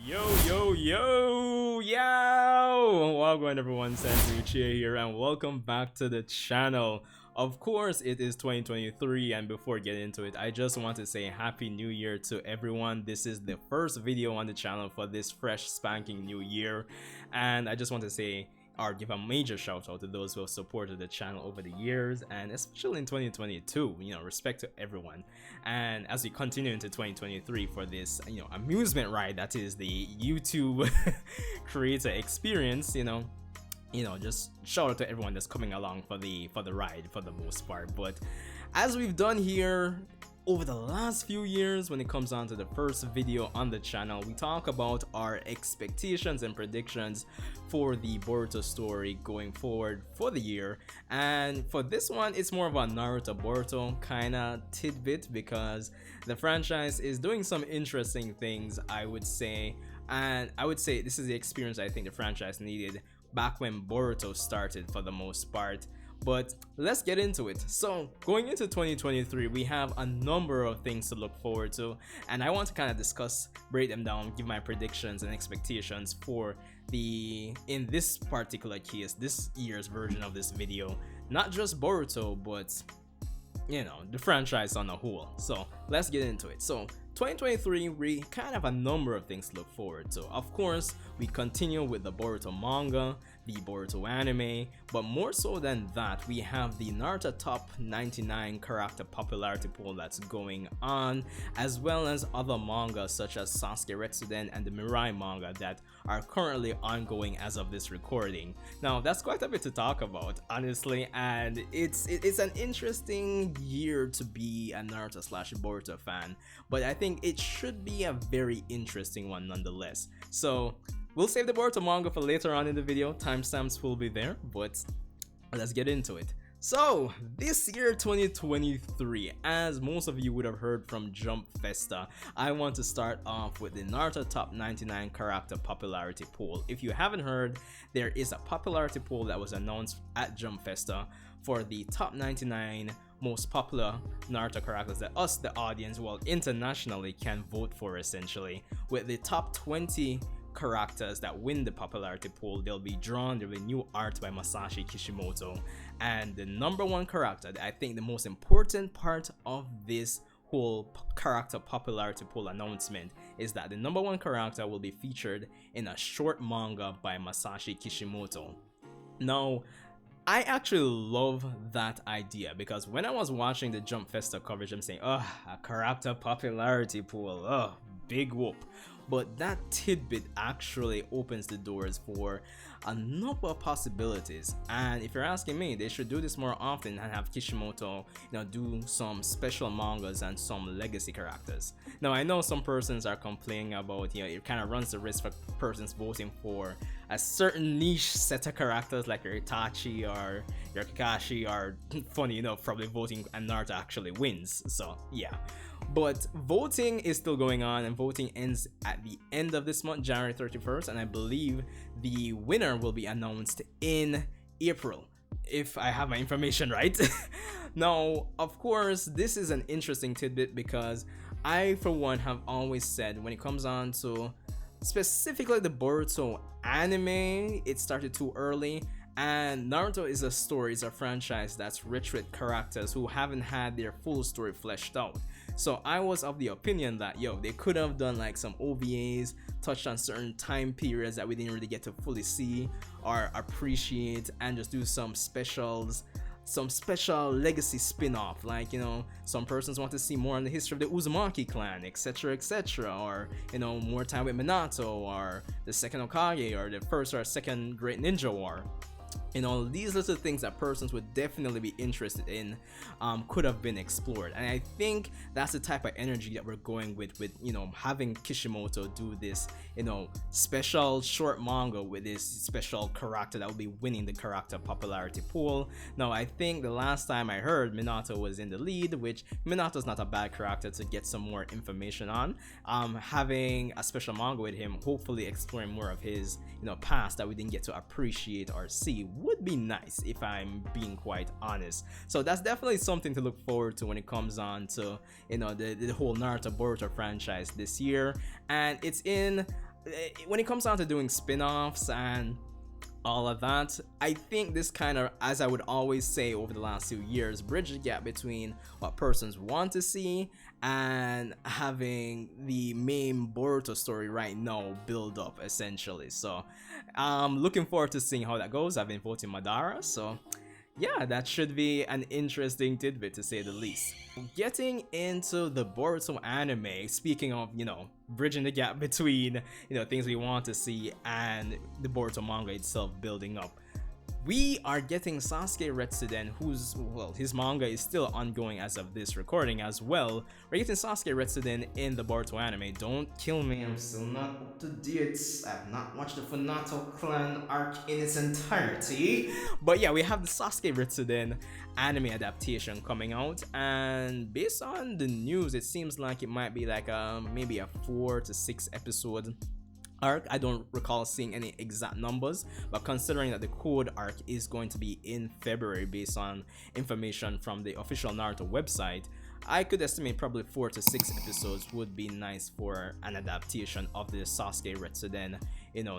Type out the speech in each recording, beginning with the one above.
Yo! Welcome everyone, Sasuke Uchiha here and welcome back to the channel. Of course, it is 2023 and before getting into it, I just want to say Happy New Year to everyone. This is the first video on the channel for this fresh spanking new year and I just want to say or give a major shout out to those who have supported the channel over the years and especially in 2022, respect to everyone. And as we continue into 2023 for this, amusement ride that is the YouTube creator experience, just shout out to everyone that's coming along for the ride for the most part. But as we've done here over the last few years, when it comes on to the first video on the channel, we talk about our expectations and predictions for the Boruto story going forward for the year. And for this one, it's more of a Naruto Boruto kind of tidbit because the franchise is doing some interesting things, I would say. And I would say this is the experience I think the franchise needed back when Boruto started for the most part. But let's get into it. So going into 2023, we have a number of things to look forward to and I want to kind of discuss, break them down, give my predictions and expectations for in this particular case, this year's version of this video, not just Boruto but the franchise on a whole. So let's get into it. So 2023, we kind of have a number of things to look forward to. Of course, we continue with the Boruto manga, the Boruto anime, but more so than that, we have the Naruto Top 99 character popularity poll that's going on, as well as other mangas such as Sasuke Retsuden and the Mirai manga that are currently ongoing as of this recording. Now, that's quite a bit to talk about, honestly, and it's an interesting year to be a Naruto / Boruto fan, but I think it should be a very interesting one nonetheless. So we'll save the Boruto manga for later on in the video, timestamps will be there, but let's get into it. So this year 2023, as most of you would have heard from Jump Festa, I want to start off with the Naruto Top 99 character popularity poll. If you haven't heard, there is a popularity poll that was announced at Jump Festa for the top 99 most popular Naruto characters that us, the audience, well, internationally can vote for essentially. With the top 20 characters that win the popularity poll, they'll be drawn. There'll be new art by Masashi Kishimoto, and the number one character, I think the most important part of this whole character popularity poll announcement is that the number one character will be featured in a short manga by Masashi Kishimoto. Now, I actually love that idea because when I was watching the Jump Festa coverage, I'm saying, oh, a character popularity pool, oh, big whoop. But that tidbit actually opens the doors for a number of possibilities, and if you're asking me, they should do this more often and have Kishimoto do some special mangas and some legacy characters. Now I know some persons are complaining about it kind of runs the risk for persons voting for a certain niche set of characters like your Itachi or your Kakashi, or funny enough probably voting and Naruto actually wins. So yeah, but voting is still going on and voting ends at the end of this month, January 31st, and I believe the winner will be announced in April, if I have my information right. Now, of course, this is an interesting tidbit because I, for one, have always said when it comes on to specifically the Boruto anime, it started too early. And Naruto is a franchise that's rich with characters who haven't had their full story fleshed out. So I was of the opinion that they could have done like some OVAs, touched on certain time periods that we didn't really get to fully see or appreciate, and just do some specials, some special legacy spin-off, like some persons want to see more on the history of the Uzumaki clan, etc, or more time with Minato or the second Hokage or the first or second Great Ninja War. These little things that persons would definitely be interested in could have been explored, and I think that's the type of energy that we're going with having Kishimoto do this special short manga with this special character that will be winning the character popularity poll. Now I think the last time I heard, Minato was in the lead, which Minato's not a bad character to get some more information on. Having a special manga with him, hopefully exploring more of his past that we didn't get to appreciate or see, would be nice, if I'm being quite honest. So that's definitely something to look forward to when it comes on to the whole Naruto Boruto franchise this year. And it's in when it comes down to doing spin-offs and all of that, I think this kind of, as I would always say over the last few years, bridge the gap between what persons want to see and having the main Boruto story right now build up essentially. So I'm looking forward to seeing how that goes. I've been voting Madara, so yeah, that should be an interesting tidbit to say the least. Getting into the Boruto anime, speaking of, bridging the gap between, things we want to see and the Boruto manga itself building up. We are getting Sasuke Retsuden, whose, well, his manga is still ongoing as of this recording as well. We're getting Sasuke Retsuden in the Boruto anime. Don't kill me, I'm still not up to date. I've not watched the Funato clan arc in its entirety. But yeah, we have the Sasuke Retsuden anime adaptation coming out, and based on the news, it seems like it might be like maybe a 4 to 6 episode arc. I don't recall seeing any exact numbers, but considering that the code arc is going to be in February based on information from the official Naruto website, I could estimate probably 4 to 6 episodes would be nice for an adaptation of the Sasuke Retsuden,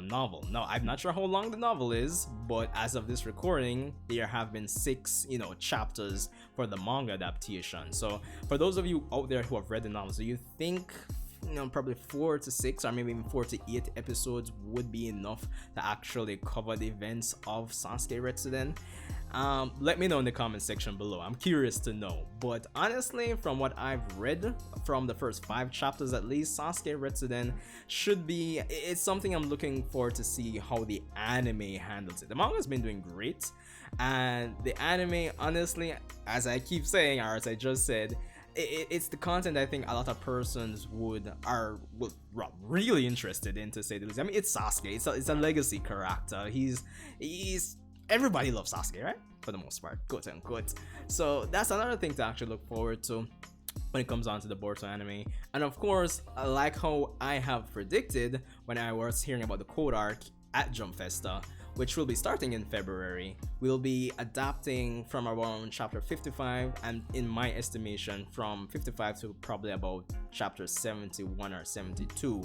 novel. Now, I'm not sure how long the novel is, but as of this recording, there have been 6, chapters for the manga adaptation. So for those of you out there who have read the novel, do you think probably 4 to 6 or maybe even 4 to 8 episodes would be enough to actually cover the events of Sasuke Retsuden? Let me know in the comment section below. I'm curious to know. But honestly, from what I've read from the first 5 chapters at least, Sasuke Retsuden should be, it's something I'm looking forward to see how the anime handles it. The manga's been doing great, and the anime, honestly, as I keep saying, or as I just said, it's the content I think a lot of persons are really interested in, to say the least. I mean, it's Sasuke. It's a legacy character. He's everybody loves Sasuke, right? For the most part, quote unquote. So that's another thing to actually look forward to when it comes on to the Boruto anime. And of course, like how I have predicted when I was hearing about the code arc at Jump Festa, which will be starting in February, we'll be adapting from around chapter 55, and in my estimation from 55 to probably about chapter 71 or 72.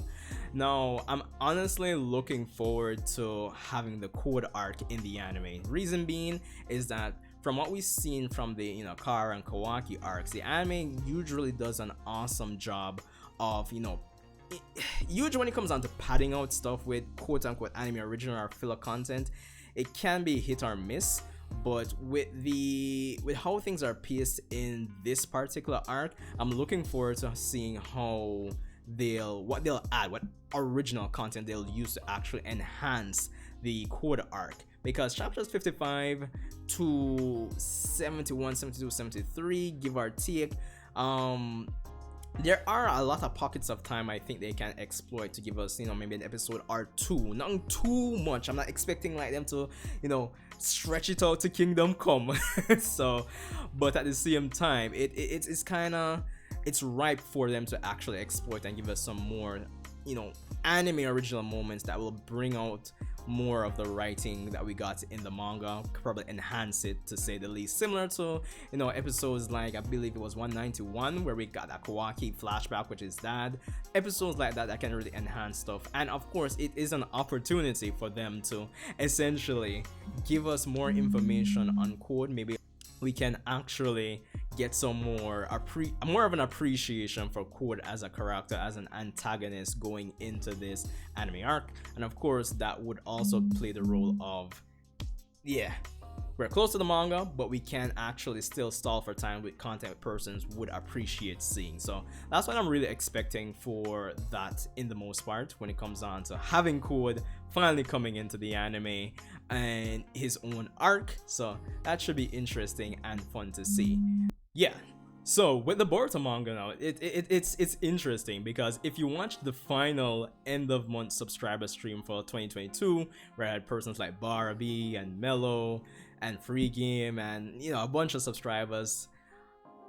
Now, I'm honestly looking forward to having the code arc in the anime. Reason being is that from what we've seen from the Kara and Kawaki arcs, the anime usually does an awesome job of usually when it comes down to padding out stuff with quote-unquote anime original or filler content, it can be hit or miss. But with how things are paced in this particular arc, I'm looking forward to seeing how what they'll add, what original content they'll use to actually enhance the code arc. Because chapters 55 to 71, 72, 73, give or take, there are a lot of pockets of time I think they can exploit to give us, maybe an episode or 2. Not too much. I'm not expecting like them to, stretch it out to Kingdom Come. So, but at the same time, it's kind of, it's ripe for them to actually exploit and give us some more, anime original moments that will bring out more of the writing that we got in the manga, probably enhance it, to say the least. Similar to episodes like, I believe it was 191 where we got a Kawaki flashback with his dad. Episodes like that can really enhance stuff. And of course, it is an opportunity for them to essentially give us more information on Code. Maybe we can actually get some more of an appreciation for Code as a character, as an antagonist going into this anime arc. And of course, that would also play the role of, we're close to the manga, but we can actually still stall for time with content persons would appreciate seeing. So that's what I'm really expecting for that, in the most part, when it comes on to having Code finally coming into the anime and his own arc. So that should be interesting and fun to see. Yeah, so with the Boruto manga now, it's interesting because if you watch the final end of month subscriber stream for 2022, where I had persons like Barbie and Mello and Free Game and a bunch of subscribers,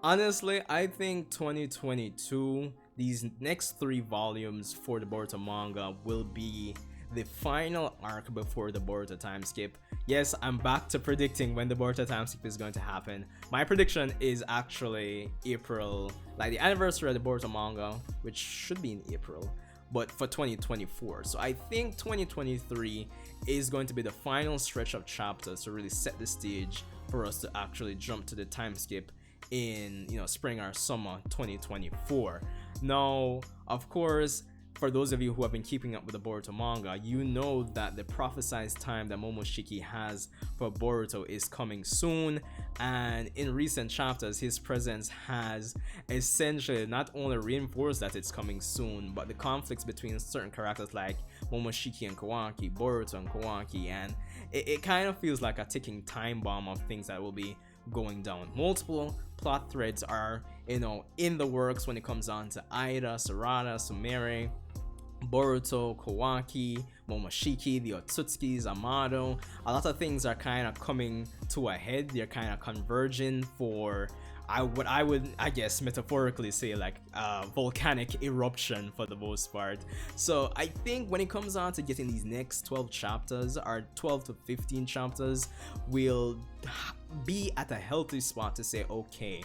honestly, I think 2022, these next 3 volumes for the Boruto manga will be the final arc before the Boruto Timeskip. Yes, I'm back to predicting when the Boruto Timeskip is going to happen. My prediction is actually April, like the anniversary of the Boruto manga, which should be in April. but for 2024. So I think 2023 is going to be the final stretch of chapters to really set the stage for us to actually jump to the time skip in, you know, spring or summer 2024. Now, of course, for those of you who have been keeping up with the Boruto manga, you know that the prophesized time that Momoshiki has for Boruto is coming soon, and in recent chapters his presence has essentially not only reinforced that it's coming soon, but the conflicts between certain characters like Momoshiki and Kawaki, Boruto and Kawaki, and it kind of feels like a ticking time bomb of things that will be going down. Multiple plot threads are, you know, in the works when it comes on to Aida, Sarada, Sumire, Boruto, Kawaki, Momoshiki, the Otsutsukis, Amado. A lot of things are kind of coming to a head. They're kind of converging for what I would, I guess, metaphorically say like a volcanic eruption for the most part. So I think when it comes on to getting these next 12 chapters, or 12 to 15 chapters, we'll be at a healthy spot to say, okay,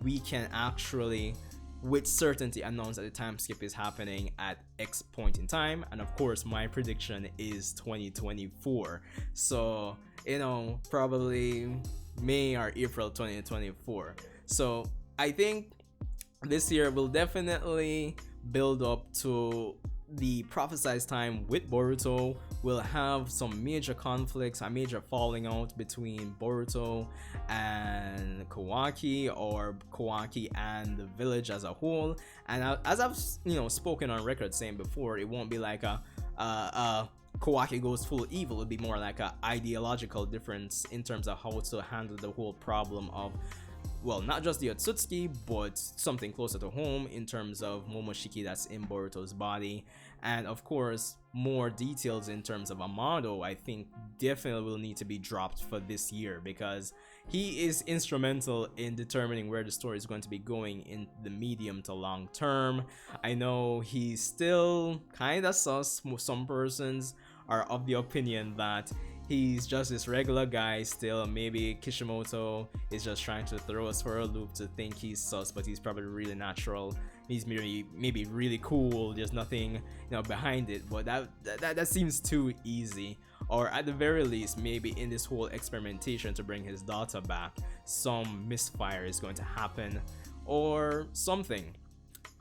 we can actually with certainty announce that the time skip is happening at X point in time. And of course my prediction is 2024, so you know, probably May or April 2024. So I think this year will definitely build up to the prophesized time with Boruto. Will have some major conflicts, a major falling out between Boruto and Kawaki, or Kawaki and the village as a whole. And as I've, you know, spoken on record saying before, it won't be like a Kawaki goes full evil. It'll be more like a ideological difference in terms of how to handle the whole problem of, well, not just the Otsutsuki, but something closer to home in terms of Momoshiki that's in Boruto's body. And of course, more details in terms of Amado, I think definitely will need to be dropped for this year, because he is instrumental in determining where the story is going to be going in the medium to long term. I know he's still kind of sus. Some persons are of the opinion that he's just this regular guy still. Maybe Kishimoto is just trying to throw us for a loop to think he's sus, but he's probably really natural. He's maybe really cool. There's nothing, you know, behind it. But that seems too easy. Or at the very least, maybe in this whole experimentation to bring his daughter back, some misfire is going to happen or something.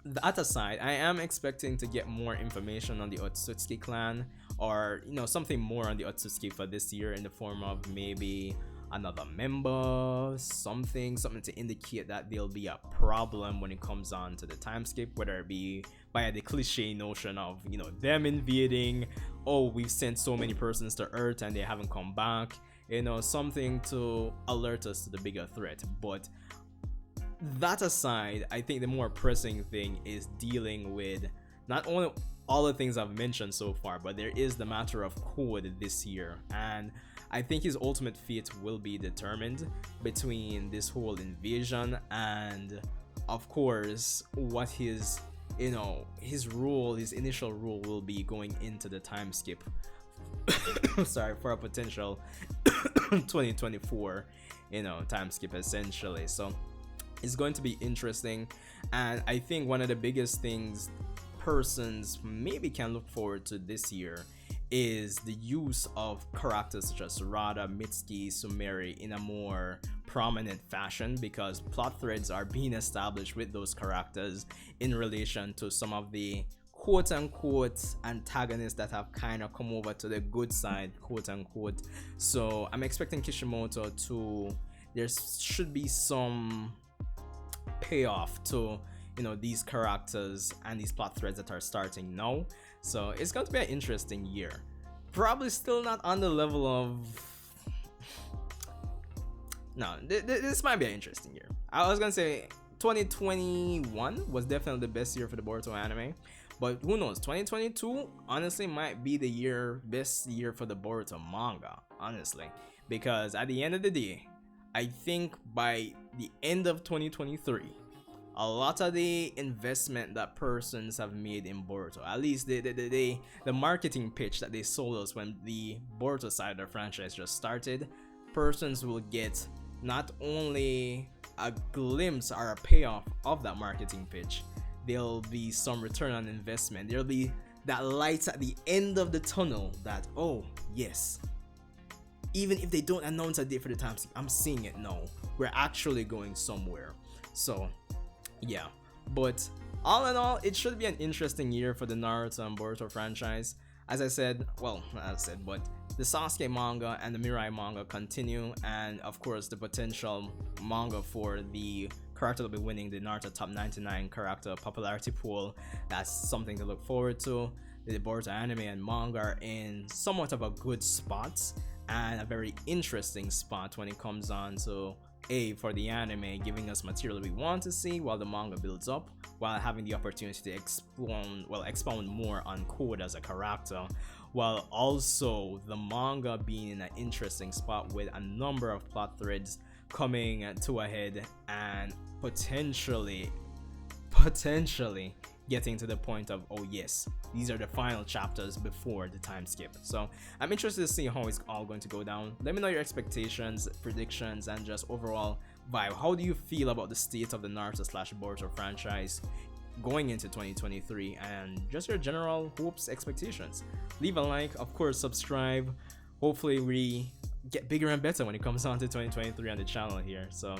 That aside, I am expecting to get more information on the Otsutsuki clan, or you know, something more on the Otsutsuki for this year in the form of maybe another member, something to indicate that there'll be a problem when it comes on to the time skip, whether it be via the cliche notion of, you know, them invading, oh, we've sent so many persons to Earth and they haven't come back, you know, something to alert us to the bigger threat. But that aside, I think the more pressing thing is dealing with not only all the things I've mentioned so far, but there is the matter of Code this year, and I think his ultimate fate will be determined between this whole invasion and of course what his, you know, his role, his initial role will be going into the time skip sorry, for a potential 2024, you know, time skip essentially. So it's going to be interesting, and I think one of the biggest things persons maybe can look forward to this year is the use of characters such as Sarada, Mitsuki, Sumire in a more prominent fashion, because plot threads are being established with those characters in relation to some of the quote-unquote antagonists that have kind of come over to the good side, quote-unquote. So I'm expecting Kishimoto to, there should be some payoff to, you know, these characters and these plot threads that are starting now. So it's going to be an interesting year. Probably still not on the level of, no, this might be an interesting year. I was gonna say 2021 was definitely the best year for the Boruto anime, but who knows, 2022 honestly might be the best year for the Boruto manga, honestly, because at the end of the day, I think by the end of 2023, a lot of the investment that persons have made in Boruto, at least the marketing pitch that they sold us when the Boruto side of the franchise just started, persons will get not only a glimpse or a payoff of that marketing pitch, there'll be some return on investment. There'll be that light at the end of the tunnel that, oh yes, even if they don't announce a date for the time skip, I'm seeing it now. We're actually going somewhere. So yeah, but all in all, it should be an interesting year for the Naruto and Boruto franchise. As I said, but the Sasuke manga and the Mirai manga continue, and of course the potential manga for the character that will be winning the Naruto Top 99 character popularity pool, that's something to look forward to. The Boruto anime and manga are in somewhat of a good spot and a very interesting spot when it comes on to for the anime giving us material we want to see while the manga builds up, while having the opportunity to expound more on Code as a character, while also the manga being in an interesting spot with a number of plot threads coming to a head and potentially getting to the point of, oh yes, these are the final chapters before the time skip. So I'm interested to see how it's all going to go down. Let me know your expectations, predictions, and just overall vibe. How do you feel about the state of the Naruto / Boruto franchise going into 2023, and just your general hopes, expectations? Leave a like, of course subscribe. Hopefully we get bigger and better when it comes on to 2023 on the channel here. So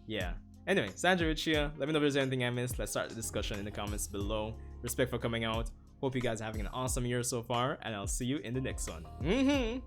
yeah. Anyway, Sasuke Retsuden, let me know if there's anything I missed. Let's start the discussion in the comments below. Respect for coming out. Hope you guys are having an awesome year so far, and I'll see you in the next one.